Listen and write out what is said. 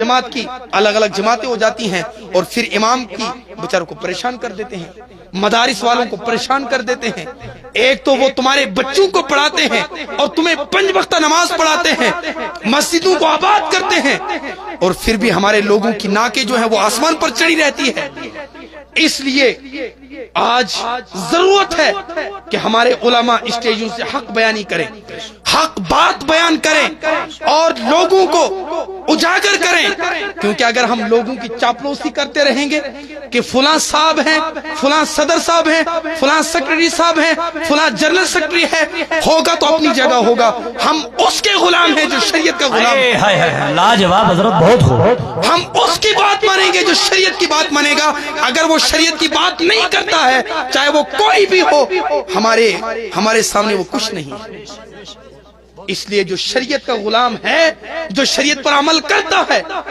جماعت کی الگ الگ جماعتیں ہو جاتی ہیں اور پھر امام کی بیچاروں کو پریشان کر دیتے ہیں، مدارس والوں کو پریشان کر دیتے ہیں۔ ایک تو وہ تمہارے بچوں کو پڑھاتے ہیں اور تمہیں 5 وقتہ نماز پڑھاتے ہیں، مسجدوں کو آباد کرتے ہیں، اور پھر بھی ہمارے لوگوں کی ناکیں جو ہیں وہ آسمان پر چڑھی رہتی ہے۔ اس لیے آج ضرورت ہے کہ ہمارے علماء اسٹیجوں سے حق بیانی کریں، حق بات بیان کریں اور لوگوں کو اجاگر کریں، کیونکہ اگر ہم لوگوں کی چاپلوسی کرتے رہیں گے کہ فلاں صاحب ہیں، فلاں صدر صاحب ہیں، فلاں سیکرٹری صاحب ہیں، فلاں جنرل سیکرٹری ہے، ہوگا تو اپنی جگہ ہوگا، ہم اس کے غلام ہیں جو شریعت کا غلام ہے۔ لاجواب حضرت، بہت خوب۔ ہم اس کی بات مانیں گے جو شریعت کی بات مانے گا۔ اگر وہ شریعت کی بات نہیں کرتا ہے، چاہے وہ کوئی بھی ہو، ہمارے سامنے وہ کچھ نہیں ہے۔ اس لیے جو شریعت کا غلام ہے، جو شریعت پر عمل کرتا ہے،